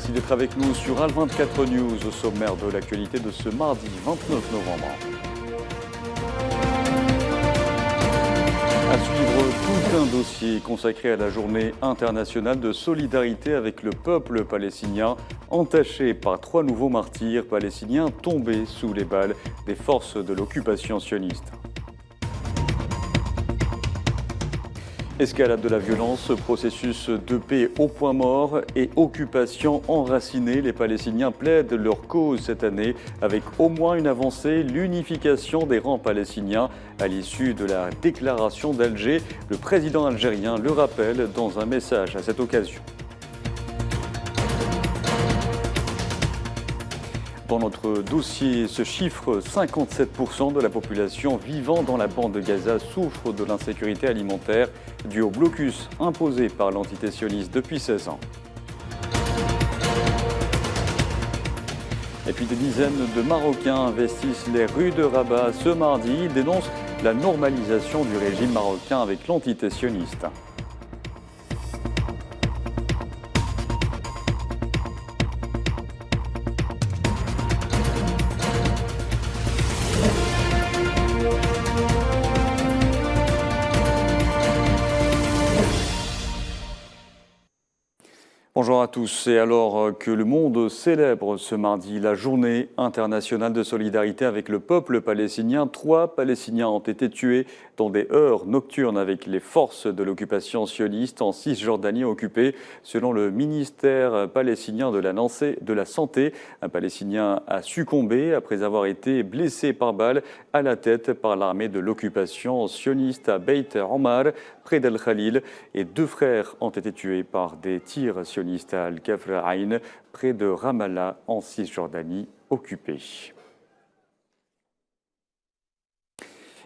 Merci d'être avec nous sur Al24 News au sommaire de l'actualité de ce mardi 29 novembre. À suivre tout un dossier consacré à la journée internationale de solidarité avec le peuple palestinien, entaché par 3 nouveaux martyrs palestiniens tombés sous les balles des forces de l'occupation sioniste. Escalade de la violence, processus de paix au point mort et occupation enracinée. Les Palestiniens plaident leur cause cette année avec au moins une avancée, l'unification des rangs palestiniens. À l'issue de la déclaration d'Alger, le président algérien le rappelle dans un message à cette occasion. Dans notre dossier, ce chiffre, 57% de la population vivant dans la bande de Gaza souffre de l'insécurité alimentaire due au blocus imposé par l'entité sioniste depuis 16 ans. Et puis des dizaines de Marocains investissent les rues de Rabat ce mardi. Ils dénoncent la normalisation du régime marocain avec l'entité sioniste. Bonjour à tous. Et alors que le monde célèbre ce mardi la journée internationale de solidarité avec le peuple palestinien, 3 Palestiniens ont été tués dans des heurts nocturnes avec les forces de l'occupation sioniste en Cisjordanie occupée. Selon le ministère palestinien de la Santé, un Palestinien a succombé après avoir été blessé par balle à la tête par l'armée de l'occupation sioniste à Beit Omar, près d'El Khalil, et 2 frères ont été tués par des tirs sionistes à Al-Kafr Ain, près de Ramallah, en Cisjordanie occupée.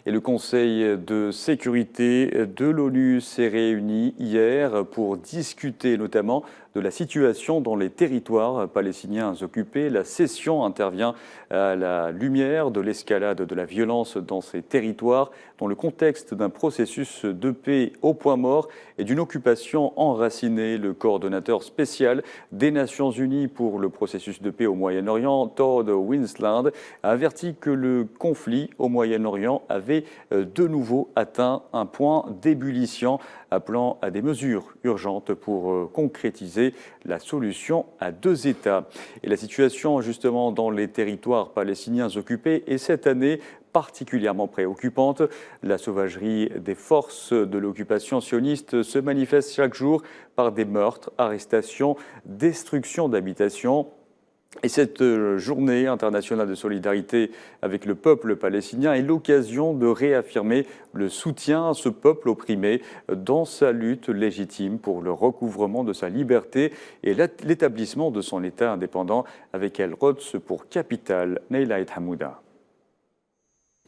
Et le Conseil de sécurité de l'ONU s'est réuni hier pour discuter notamment de la situation dans les territoires palestiniens occupés. La session intervient à la lumière de l'escalade de la violence dans ces territoires, dans le contexte d'un processus de paix au point mort et d'une occupation enracinée. Le coordonnateur spécial des Nations Unies pour le processus de paix au Moyen-Orient, Todd Winsland, a averti que le conflit au Moyen-Orient avait de nouveau atteint un point d'ébullition, appelant à des mesures urgentes pour concrétiser la solution à 2 États. Et la situation justement dans les territoires palestiniens occupés est cette année particulièrement préoccupante. La sauvagerie des forces de l'occupation sioniste se manifeste chaque jour par des meurtres, arrestations, destruction d'habitations. Et cette journée internationale de solidarité avec le peuple palestinien est l'occasion de réaffirmer le soutien à ce peuple opprimé dans sa lutte légitime pour le recouvrement de sa liberté et l'établissement de son État indépendant, avec El-Quds pour capitale. Neila El Hamouda.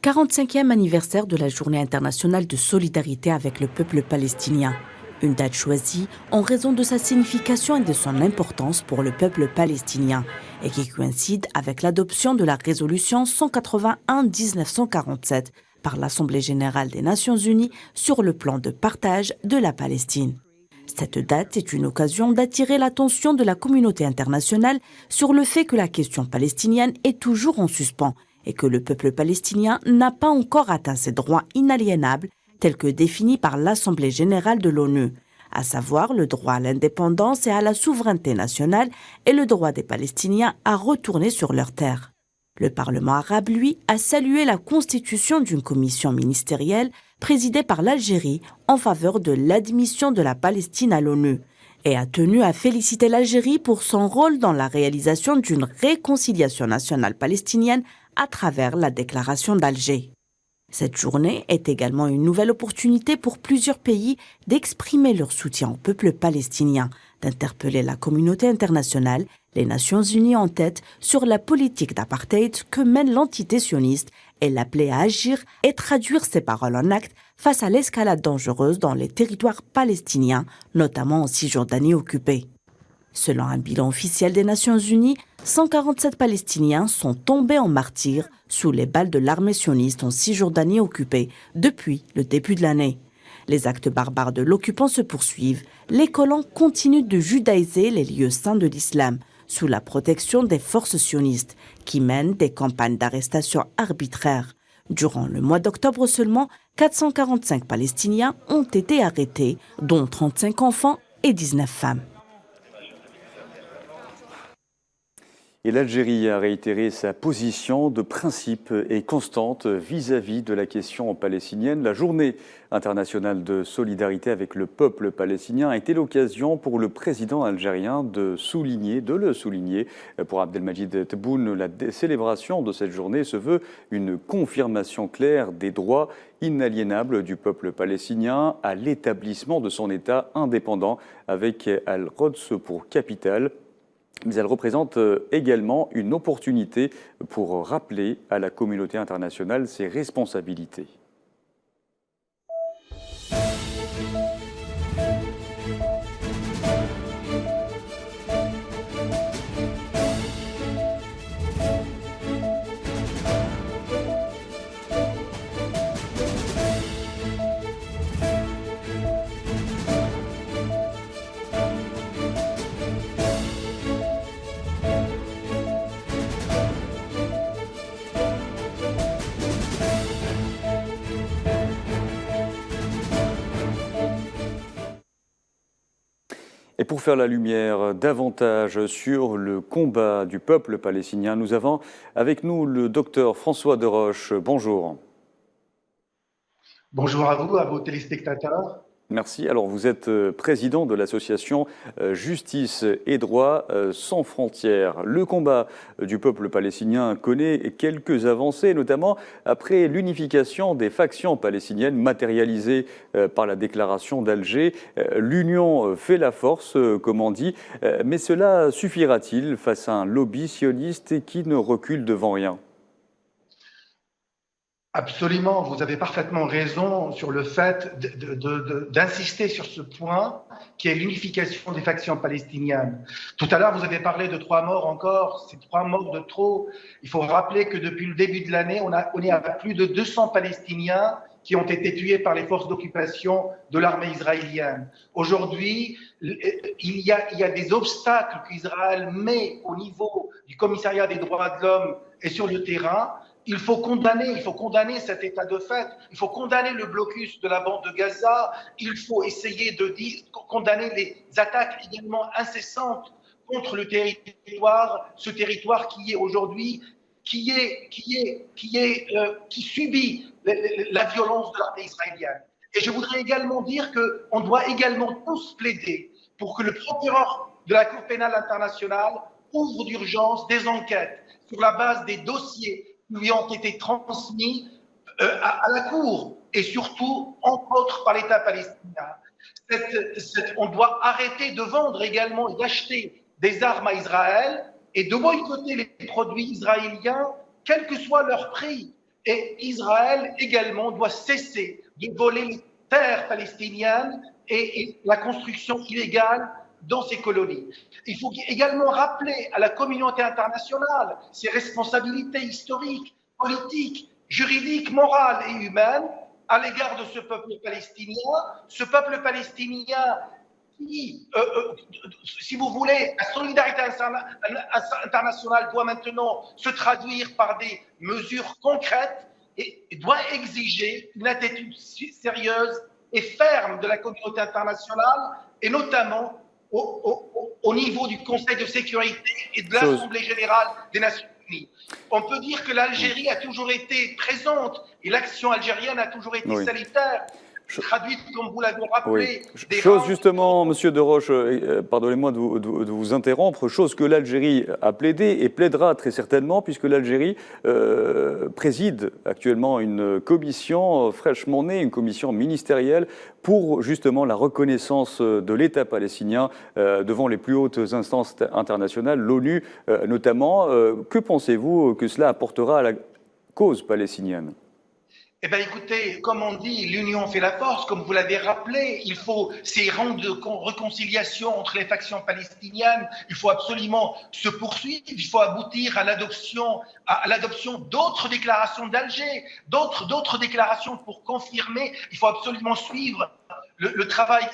45e anniversaire de la Journée internationale de solidarité avec le peuple palestinien. Une date choisie en raison de sa signification et de son importance pour le peuple palestinien et qui coïncide avec l'adoption de la résolution 181-1947 par l'Assemblée générale des Nations unies sur le plan de partage de la Palestine. Cette date est une occasion d'attirer l'attention de la communauté internationale sur le fait que la question palestinienne est toujours en suspens et que le peuple palestinien n'a pas encore atteint ses droits inaliénables tels que définis par l'Assemblée générale de l'ONU, à savoir le droit à l'indépendance et à la souveraineté nationale et le droit des Palestiniens à retourner sur leurs terres. Le Parlement arabe, lui, a salué la constitution d'une commission ministérielle présidée par l'Algérie en faveur de l'admission de la Palestine à l'ONU et a tenu à féliciter l'Algérie pour son rôle dans la réalisation d'une réconciliation nationale palestinienne à travers la déclaration d'Alger. Cette journée est également une nouvelle opportunité pour plusieurs pays d'exprimer leur soutien au peuple palestinien, d'interpeller la communauté internationale, les Nations unies en tête, sur la politique d'apartheid que mène l'entité sioniste et l'appeler à agir et traduire ses paroles en actes face à l'escalade dangereuse dans les territoires palestiniens, notamment en Cisjordanie occupée. Selon un bilan officiel des Nations unies, 147 Palestiniens sont tombés en martyrs sous les balles de l'armée sioniste en Cisjordanie occupée depuis le début de l'année. Les actes barbares de l'occupant se poursuivent. Les colons continuent de judaïser les lieux saints de l'islam, sous la protection des forces sionistes qui mènent des campagnes d'arrestation arbitraires. Durant le mois d'octobre seulement, 445 Palestiniens ont été arrêtés, dont 35 enfants et 19 femmes. Et l'Algérie a réitéré sa position de principe et constante vis-à-vis de la question palestinienne. La journée internationale de solidarité avec le peuple palestinien a été l'occasion pour le président algérien de le souligner. Pour Abdelmajid Tebboune, la célébration de cette journée se veut une confirmation claire des droits inaliénables du peuple palestinien à l'établissement de son État indépendant avec Al-Quds pour capitale. Mais elle représente également une opportunité pour rappeler à la communauté internationale ses responsabilités. Et pour faire la lumière davantage sur le combat du peuple palestinien, nous avons avec nous le docteur François Deroche. Bonjour. Bonjour à vous, à vos téléspectateurs. Merci. Alors, vous êtes président de l'association Justice et Droit sans frontières. Le combat du peuple palestinien connaît quelques avancées, notamment après l'unification des factions palestiniennes matérialisée par la déclaration d'Alger. L'union fait la force, comme on dit, mais cela suffira-t-il face à un lobby sioniste qui ne recule devant rien ? Absolument, vous avez parfaitement raison sur le fait d'insister sur ce point qui est l'unification des factions palestiniennes. Tout à l'heure, vous avez parlé de 3 morts encore, c'est 3 morts de trop. Il faut rappeler que depuis le début de l'année, on est à plus de 200 Palestiniens qui ont été tués par les forces d'occupation de l'armée israélienne. Aujourd'hui, il y a des obstacles qu'Israël met au niveau du commissariat des droits de l'homme et sur le terrain. Il faut condamner cet état de fait, il faut condamner le blocus de la bande de Gaza, il faut essayer de condamner les attaques également incessantes contre le territoire, ce territoire qui est aujourd'hui, qui subit la violence de l'armée israélienne. Et je voudrais également dire qu'on doit également tous plaider pour que le procureur de la Cour pénale internationale ouvre d'urgence des enquêtes sur la base des dossiers lui ont été transmis à la Cour et surtout, entre autres, par l'État palestinien. On doit arrêter de vendre également et d'acheter des armes à Israël et de boycotter les produits israéliens, quel que soit leur prix. Et Israël également doit cesser de voler les terres palestiniennes et la construction illégale dans ces colonies. Il faut également rappeler à la communauté internationale ses responsabilités historiques, politiques, juridiques, morales et humaines à l'égard de ce peuple palestinien qui, si vous voulez, la solidarité internationale doit maintenant se traduire par des mesures concrètes et doit exiger une attitude sérieuse et ferme de la communauté internationale et notamment au niveau du Conseil de sécurité et de l'Assemblée générale des Nations unies. On peut dire que l'Algérie a toujours été présente et l'action algérienne a toujours été salutaire. Traduite, comme vous l'avez rappelé. Oui. Chose justement, Monsieur Deroche, pardonnez-moi de vous interrompre, chose que l'Algérie a plaidé et plaidera très certainement, puisque l'Algérie préside actuellement une commission fraîchement née, une commission ministérielle pour justement la reconnaissance de l'État palestinien devant les plus hautes instances internationales, l'ONU notamment. Que pensez-vous que cela apportera à la cause palestinienne ? Eh bien, écoutez, comme on dit, l'union fait la force, comme vous l'avez rappelé. Il faut ces rangs de réconciliation entre les factions palestiniennes. Il faut absolument se poursuivre. Il faut aboutir à l'adoption d'autres déclarations d'Alger, d'autres déclarations pour confirmer. Il faut absolument suivre le travail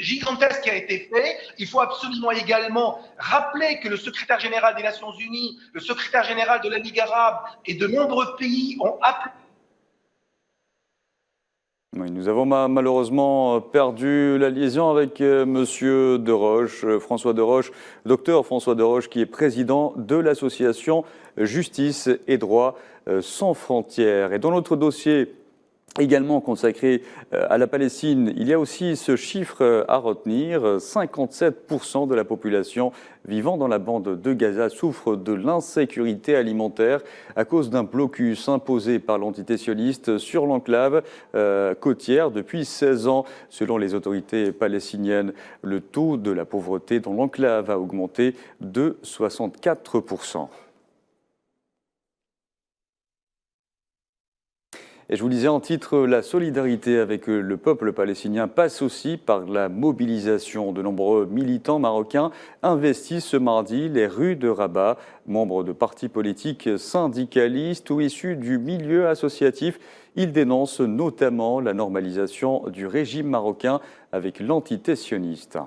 gigantesque qui a été fait. Il faut absolument également rappeler que le secrétaire général des Nations Unies, le secrétaire général de la Ligue arabe et de nombreux pays ont appelé. Oui, nous avons malheureusement perdu la liaison avec Monsieur Deroche, François Deroche, docteur François Deroche, qui est président de l'association Justice et Droit sans frontières. Et dans notre dossier également consacré à la Palestine, il y a aussi ce chiffre à retenir. 57% de la population vivant dans la bande de Gaza souffre de l'insécurité alimentaire à cause d'un blocus imposé par l'entité sioniste sur l'enclave côtière depuis 16 ans. Selon les autorités palestiniennes, le taux de la pauvreté dans l'enclave a augmenté de 64%. Et je vous disais en titre, la solidarité avec le peuple palestinien passe aussi par la mobilisation. De nombreux militants marocains investissent ce mardi les rues de Rabat, membres de partis politiques syndicalistes ou issus du milieu associatif. Ils dénoncent notamment la normalisation du régime marocain avec l'entité sioniste.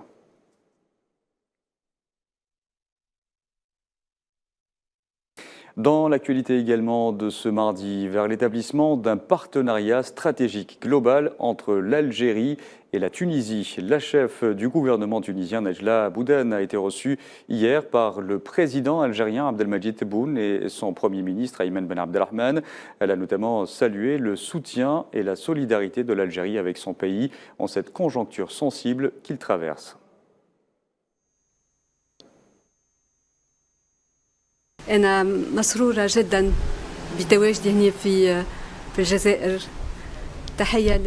Dans l'actualité également de ce mardi, vers l'établissement d'un partenariat stratégique global entre l'Algérie et la Tunisie. La chef du gouvernement tunisien, Najla Boudane, a été reçue hier par le président algérien Abdelmadjid Tebboune et son premier ministre Ayman Ben Abdelrahman. Elle a notamment salué le soutien et la solidarité de l'Algérie avec son pays en cette conjoncture sensible qu'il traverse. أنا مسرورة جدا بتواجدي هنا في الجزائر. تحية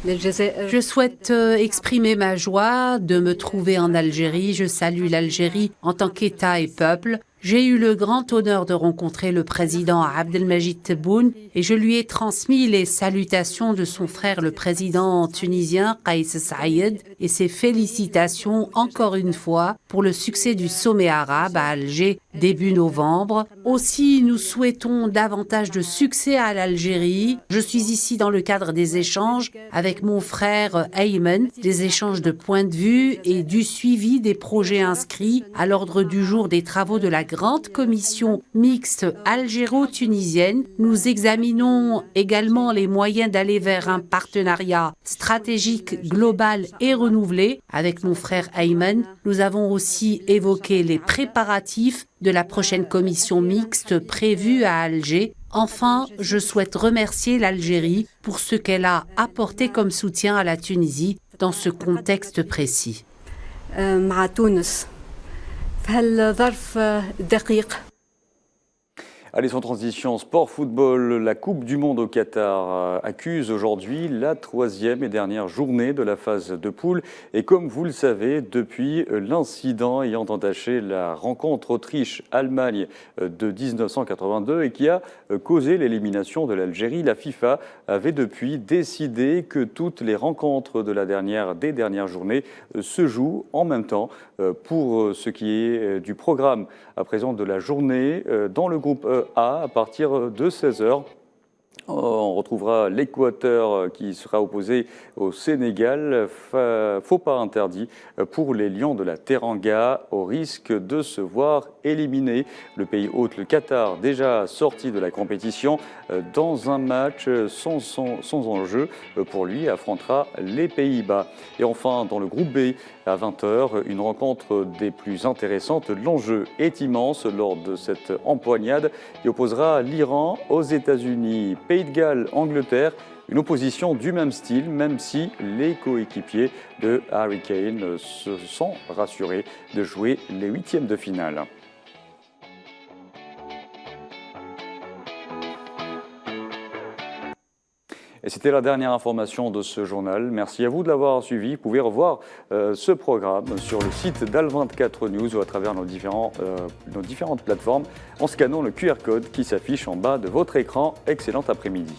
للجزائر. Je souhaite exprimer ma joie de me trouver en Algérie. Je salue l'Algérie en tant qu'État et peuple. J'ai eu le grand honneur de rencontrer le président Abdelmadjid Tebboune et je lui ai transmis les salutations de son frère le président tunisien Kais Saïed et ses félicitations encore une fois pour le succès du sommet arabe à Alger début novembre. Aussi, nous souhaitons davantage de succès à l'Algérie. Je suis ici dans le cadre des échanges avec mon frère Ayman, des échanges de points de vue et du suivi des projets inscrits à l'ordre du jour des travaux de la grande commission mixte algéro-tunisienne. Nous examinons également les moyens d'aller vers un partenariat stratégique global et renouvelé. Avec mon frère Ayman, nous avons aussi évoqué les préparatifs de la prochaine commission mixte prévue à Alger. Enfin, je souhaite remercier l'Algérie pour ce qu'elle a apporté comme soutien à la Tunisie dans ce contexte précis. مع تونس في هالظرف الدقيق. Allez, sans transition, sport-football, la Coupe du Monde au Qatar accuse aujourd'hui la 3e et dernière journée de la phase de poule. Et comme vous le savez, depuis l'incident ayant entaché la rencontre Autriche-Allemagne de 1982 et qui a causé l'élimination de l'Algérie, la FIFA avait depuis décidé que toutes les rencontres des dernières journées se jouent en même temps. Pour ce qui est du programme à présent de la journée, dans le groupe A, à partir de 16h, on retrouvera l'Équateur qui sera opposé au Sénégal. Faux pas interdit pour les Lions de la Teranga au risque de se voir éliminer. Le pays hôte, le Qatar, déjà sorti de la compétition dans un match sans enjeu pour lui, affrontera les Pays-Bas. Et enfin, dans le groupe B, à 20h, une rencontre des plus intéressantes. L'enjeu est immense lors de cette empoignade qui opposera l'Iran aux États-Unis. Pays de Galles, Angleterre, une opposition du même style, même si les coéquipiers de Harry Kane se sont rassurés de jouer les huitièmes de finale. Et c'était la dernière information de ce journal. Merci à vous de l'avoir suivi. Vous pouvez revoir ce programme sur le site d'Al24 News ou à travers nos différentes plateformes en scannant le QR code qui s'affiche en bas de votre écran. Excellent après-midi.